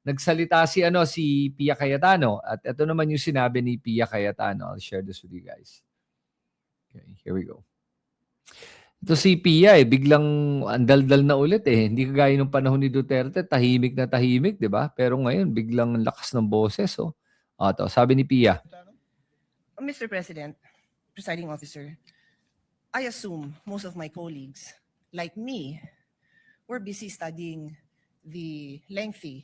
nagsalita si Pia Cayetano at ito naman yung sinabi ni Pia Cayetano. I'll share this with you guys. Okay, here we go. Ito si Pia biglang andaldal na ulit Hindi kagaya nung panahon ni Duterte, tahimik na tahimik, 'di ba? Pero ngayon biglang lakas ng boses, Ito, sabi ni Pia. Mr. President, Presiding Officer, I assume most of my colleagues, like me, were busy studying the lengthy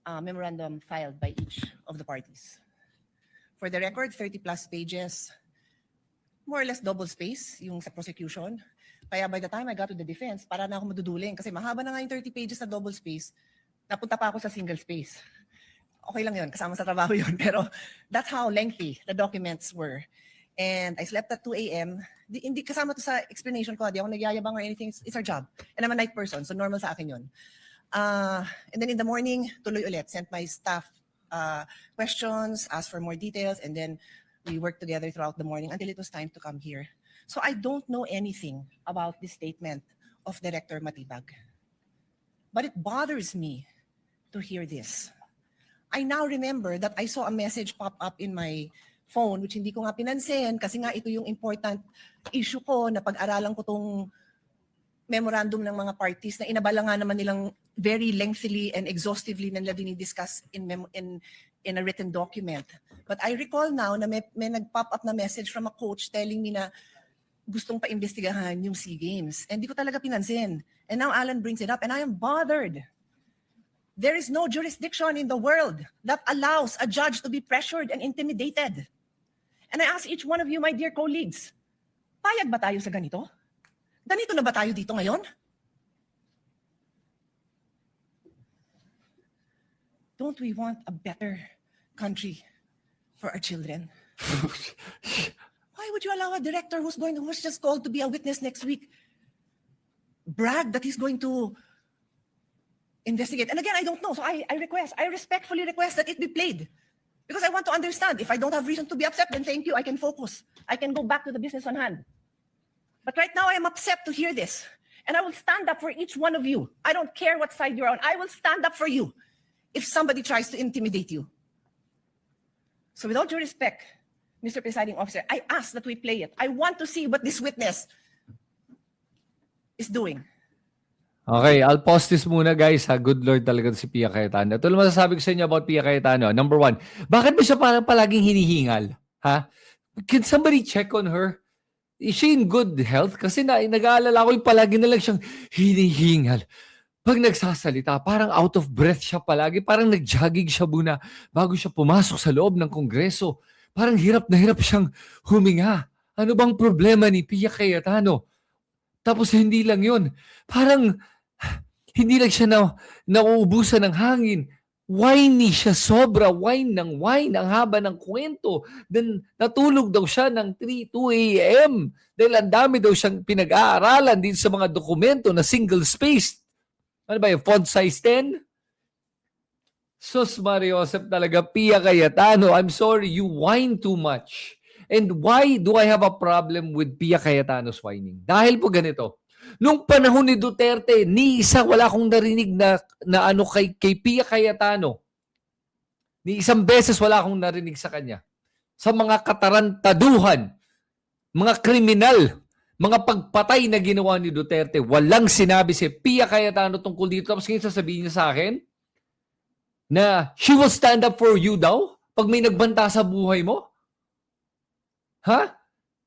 memorandum filed by each of the parties. For the record, 30 plus pages, more or less double space yung sa prosecution. Kaya by the time I got to the defense, para na ako maduduling kasi mahaba na nga yung 30 pages na double space, napunta pa ako sa single space. Okay lang yun, kasama sa trabaho yun. Pero that's how lengthy the documents were. And I slept at 2 a.m. Hindi kasama to sa explanation ko. Di ako nagyayabang or anything. It's our job. And I'm a night person, so normal sa akin yun. And then in the morning, tuloy ulit. Sent my staff questions, asked for more details, and then we worked together throughout the morning until it was time to come here. So I don't know anything about this statement of Director Matibag. But it bothers me to hear this. I now remember that I saw a message pop up in my phone, which hindi ko nga pinansin kasi nga ito yung important issue ko na pag-aralan ko tong memorandum ng mga parties na inabala nga naman nilang very lengthily and exhaustively na nila dinidiscuss in a written document. But I recall now na may nag-pop up na message from a coach telling me na gustong pa-imbestigahan yung SEA Games. And di ko talaga pinansin. And now Alan brings it up and I am bothered. There is no jurisdiction in the world that allows a judge to be pressured and intimidated. And I ask each one of you, my dear colleagues, payag ba tayo sa ganito? Ganito na ba tayo dito ngayon? Don't we want a better country for our children? Why would you allow a director who's just called to be a witness next week brag that he's going to investigate? And again, I don't know. So I respectfully request that it be played. Because I want to understand. If I don't have reason to be upset, then thank you. I can focus. I can go back to the business on hand. But right now, I am upset to hear this. And I will stand up for each one of you. I don't care what side you're on. I will stand up for you if somebody tries to intimidate you. So with all due respect, Mr. Presiding Officer, I ask that we play it. I want to see what this witness is doing. Okay, I'll pause this muna guys. Good Lord talaga si Pia Cayetano. Ito lang masasabi ko sa inyo about Pia Cayetano. Number one, bakit ba siya parang palaging hinihingal? Ha? Can somebody check on her? Is she in good health? Kasi nag-aalala ko yung palagi na lang siyang hinihingal. Pag nagsasalita, parang out of breath siya palagi. Parang nag-jogging siya muna bago siya pumasok sa loob ng Kongreso. Parang hirap na hirap siyang huminga. Ano bang problema ni Pia Cayetano? Tapos hindi lang yun. Parang hindi lang siya nauubusan ng hangin. Whiny siya, sobra wine ng wine. Ang haba ng kwento. Then natulog daw siya ng 2 a.m. Dahil ang dami daw siyang pinag-aaralan din sa mga dokumento na single-spaced. Ano ba yung font size 10? Sus Mariosep talaga, Pia Cayetano. I'm sorry, you whine too much. And why do I have a problem with Pia Cayetano's whining? Dahil po ganito. Nung panahon ni Duterte, ni isa wala akong narinig na ano kay Pia Cayetano. Ni isang beses wala akong narinig sa kanya. Sa mga katarantaduhan, mga kriminal, mga pagpatay na ginawa ni Duterte, walang sinabi si Pia Cayetano tungkol dito. Tapos ngayon sasabihin niya sa akin na she will stand up for you daw pag may nagbanta sa buhay mo? Ha?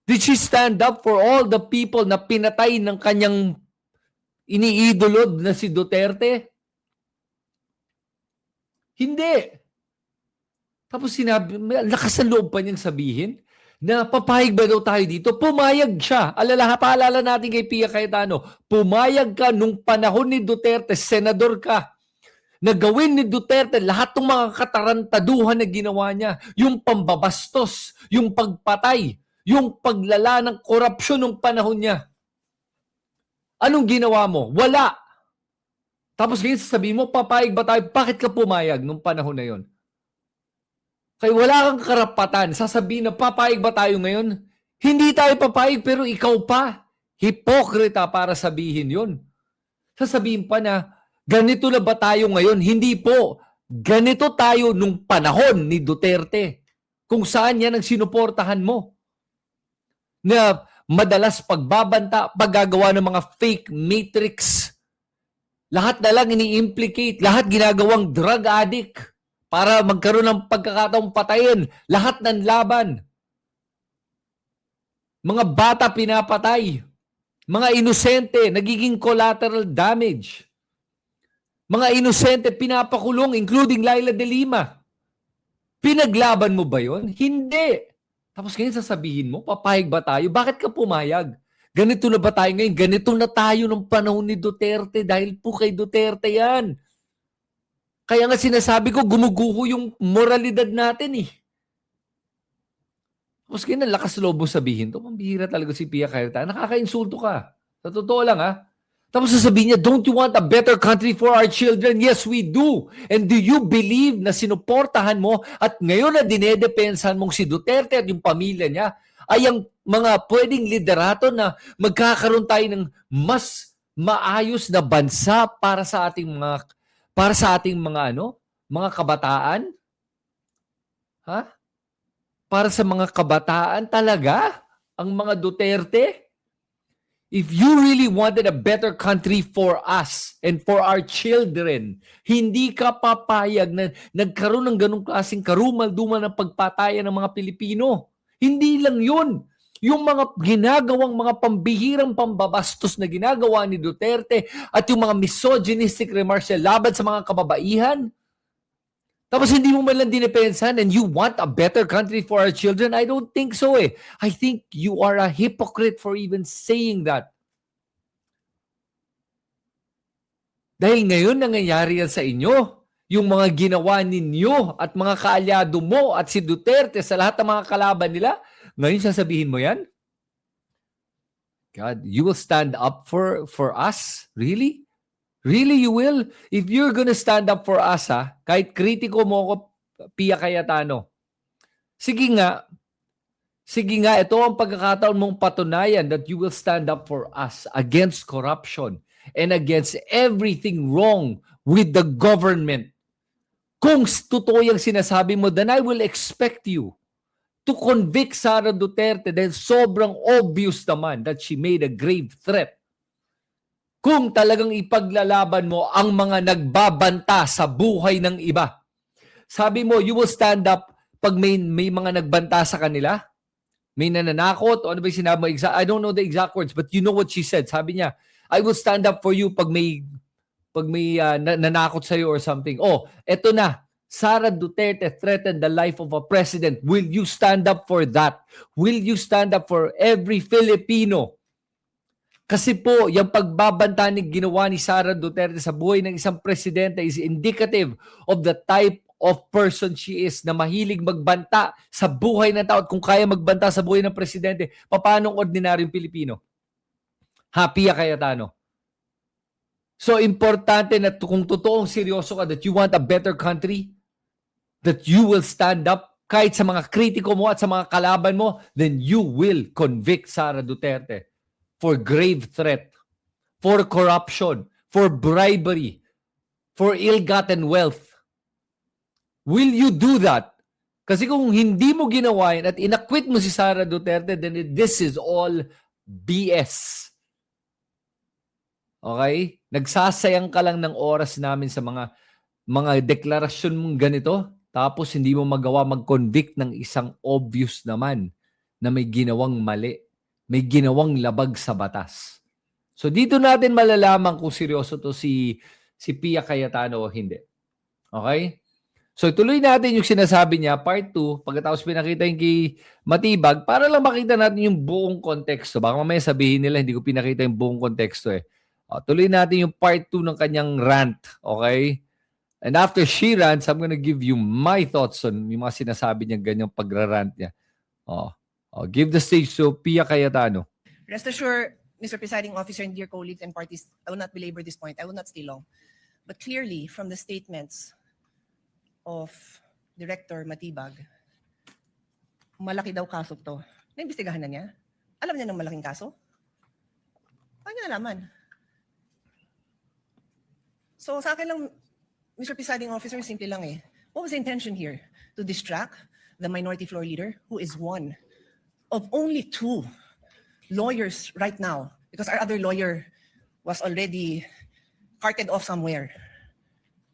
Did she stand up for all the people na pinatay ng kanyang iniidolod na si Duterte? Hindi. Tapos sinabi, lakas ng loob pa niyang sabihin na papayag ba daw tayo dito? Pumayag siya. Paalala natin kay Pia Cayetano, pumayag ka nung panahon ni Duterte, senador ka, na gawin ni Duterte lahat ng mga katarantaduhan na ginawa niya, yung pambabastos, yung pagpatay, yung paglala ng korupsyon ng panahon niya. Anong ginawa mo? Wala. Tapos ngayon sasabihin mo, papayag ba tayo? Bakit ka pumayag nung panahon na yon? Kaya wala kang karapatan. Sasabihin na papayag ba tayo ngayon? Hindi tayo papayag pero ikaw pa. Hipokrita para sabihin yon. Sasabihin pa na Ganito na ba tayo ngayon? Hindi po. Ganito tayo nung panahon ni Duterte. Kung saan yan ang sinuportahan mo. Na madalas pagbabanta, paggagawa ng mga fake matrix. Lahat na lang ini-implicate. Lahat ginagawang drug addict para magkaroon ng pagkakataong patayin. Lahat ng laban. Mga bata pinapatay. Mga inosente, nagiging collateral damage. Mga inosente pinapakulong, including Laila de Lima. Pinaglaban mo ba yon? Hindi. Tapos ngayon sasabihin mo, papayag ba tayo? Bakit ka pumayag? Ganito na ba tayo ngayon? Ganito na tayo nung panahon ni Duterte dahil po kay Duterte yan. Kaya nga sinasabi ko, gumuguho yung moralidad natin eh. Tapos ngayon, lakas loob mo sabihin to. Pambihira talaga si Pia Cayetano. Nakaka-insulto ka. Sa totoo lang ha. Tapos sasabihin niya, don't you want a better country for our children? Yes, we do. And do you believe na sinuportahan mo at ngayon na dinedepensahan mong si Duterte at yung pamilya niya ay ang mga pwedeng liderato na magkakaroon tayo ng mas maayos na bansa para sa ating mga kabataan? Ha? Para sa mga kabataan talaga? Ang mga Duterte? If you really wanted a better country for us and for our children, hindi ka papayag na nagkaroon ng ganong klaseng karumal-dumal ng pagpatayan ng mga Pilipino. Hindi lang yun. Yung mga ginagawang mga pambihirang pambabastos na ginagawa ni Duterte at yung mga misogynistic remarks niya laban sa mga kababaihan. Tapos hindi mo man lang dinepensahan and you want a better country for our children? I don't think so eh. I think you are a hypocrite for even saying that. Dahil ngayon nangyayari yan sa inyo. Yung mga ginawa ninyo at mga kaalyado mo at si Duterte sa lahat ng mga kalaban nila, ngayon sasabihin mo yan? God, you will stand up for us? Really? Really, you will? If you're gonna stand up for us, kahit kritiko mo ako, Pia Cayetano, sige nga, ito ang pagkakataon mong patunayan that you will stand up for us against corruption and against everything wrong with the government. Kung totoo yung sinasabi mo, then I will expect you to convict Sara Duterte dahil sobrang obvious naman that she made a grave threat. Kung talagang ipaglalaban mo ang mga nagbabanta sa buhay ng iba. Sabi mo, you will stand up pag may mga nagbanta sa kanila? May nananakot? O ano ba yung sinabi mo? I don't know the exact words, but you know what she said. Sabi niya, I will stand up for you pag may nanakot sa'yo or something. Oh, eto na. Sara Duterte threatened the life of a president. Will you stand up for that? Will you stand up for every Filipino? Kasi po, yung pagbabanta ni ginawa ni Sara Duterte sa buhay ng isang presidente is indicative of the type of person she is na mahilig magbanta sa buhay ng tao. At kung kaya magbanta sa buhay ng presidente, paano ang ordinaryong Pilipino? Pia Cayetano. So, importante na kung totoong seryoso ka that you want a better country, that you will stand up kahit sa mga kritiko mo at sa mga kalaban mo, then you will convict Sara Duterte for grave threat, for corruption, for bribery, for ill-gotten wealth. Will you do that? Kasi kung hindi mo ginawa yan at inakwit mo si Sara Duterte, then this is all BS. Okay? Nagsasayang ka lang ng oras namin sa mga deklarasyon mong ganito, tapos hindi mo magawa mag-convict ng isang obvious naman na may ginawang mali. May ginawang labag sa batas. So dito natin malalaman kung seryoso to si Pia Cayetano o hindi. Okay? So tuloy natin yung sinasabi niya, part 2, pagkatapos pinakita yung kay Matibag, para lang makita natin yung buong konteksto. Baka mamaya sabihin nila, hindi ko pinakita yung buong konteksto eh. Tuloy natin yung part 2 ng kanyang rant. Okay? And after she rants, I'm gonna give you my thoughts on yung mga sinasabi niya, ganyang pagrarant niya. Give the stage to Pia Cayetano. Rest assured, Mr. Presiding Officer and dear colleagues and parties, I will not belabor this point. I will not stay long. But clearly, from the statements of Director Matibag, malaki daw kaso to. Naimbestigahan na niya? Alam niya ng malaking kaso? Paano niya nalaman? So sa akin lang, Mr. Presiding Officer, simple lang eh. What was the intention here? To distract the minority floor leader, who is one of only two lawyers right now, because our other lawyer was already carted off somewhere.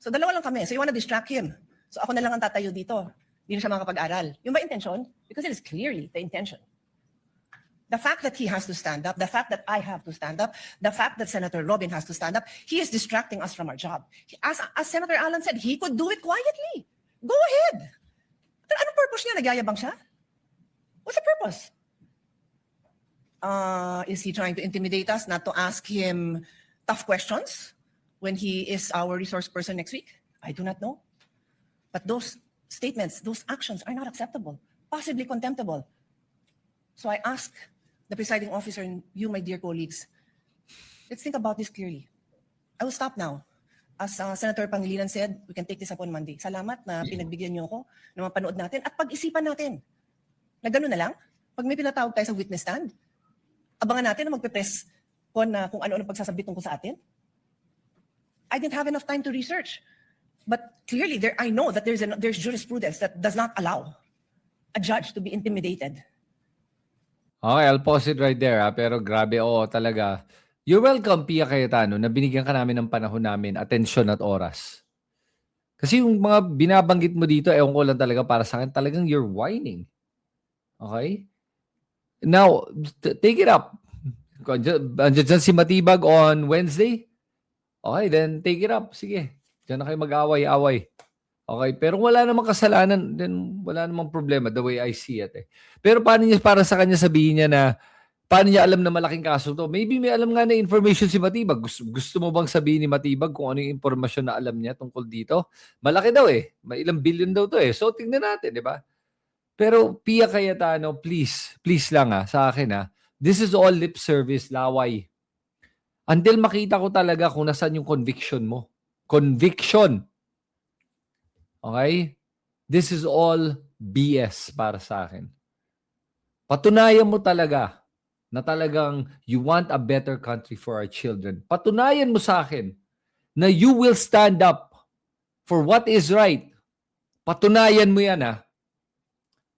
So dalawa lang kami. So you wanna distract him. So ako na lang ang tatayo dito. Hindi na siya makapag-aral. Yung ba intention? Because it is clearly the intention. The fact that he has to stand up, the fact that I have to stand up, the fact that Senator Robin has to stand up, he is distracting us from our job. As Senator Alan said, he could do it quietly. Go ahead. Pero anong purpose niya? Nagyayabang siya? What's the purpose? Is he trying to intimidate us not to ask him tough questions when he is our resource person next week? I do not know. But those statements, those actions are not acceptable, possibly contemptible. So I ask the presiding officer and you, my dear colleagues, let's think about this clearly. I will stop now. As Senator Pangilinan said, we can take this up on Monday. Salamat na pinagbigyan niyo ako na mapanood natin at pag-isipan natin. Na gano'n na lang, pag may pinatawag tayo sa witness stand, abangan natin na magpe-press na kung ano-ano pagsasabi tungkol sa atin. I didn't have enough time to research. But clearly, I know that there's jurisprudence that does not allow a judge to be intimidated. Okay, I'll pause it right there. Pero grabe, oo talaga. You're welcome, Pia Cayetano, na binigyan ka namin ng panahon namin, atensyon at oras. Kasi yung mga binabanggit mo dito, ewan ko lang talaga para sa akin, talagang you're whining. Okay? Now, take it up. Andiyan si Matibag on Wednesday. Okay, then take it up. Sige. Diyan na kayo mag-away-away. Okay, pero wala namang kasalanan, then wala namang problema the way I see it. Pero paano niya, para sa kanya sabihin niya na, paano niya alam na malaking kaso to? Maybe may alam nga na information si Matibag. Gusto mo bang sabihin ni Matibag kung ano yung impormasyon na alam niya tungkol dito? Malaki daw eh. May ilang billion daw to eh. So tingnan natin, di ba? Pero Pia Cayetano, please lang sa akin this is all lip service, laway. Until makita ko talaga kung nasaan yung conviction mo. Conviction. Okay? This is all BS para sa akin. Patunayan mo talaga na talagang you want a better country for our children. Patunayan mo sa akin na you will stand up for what is right. Patunayan mo yan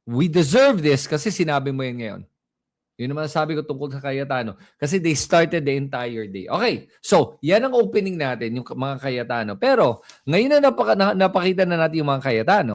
We deserve this kasi sinabi mo yan ngayon. Yun naman sabi ko tungkol sa Cayetano. Kasi they started the entire day. Okay, so yan ang opening natin, yung mga Cayetano. Pero ngayon na napakita na natin yung mga Cayetano.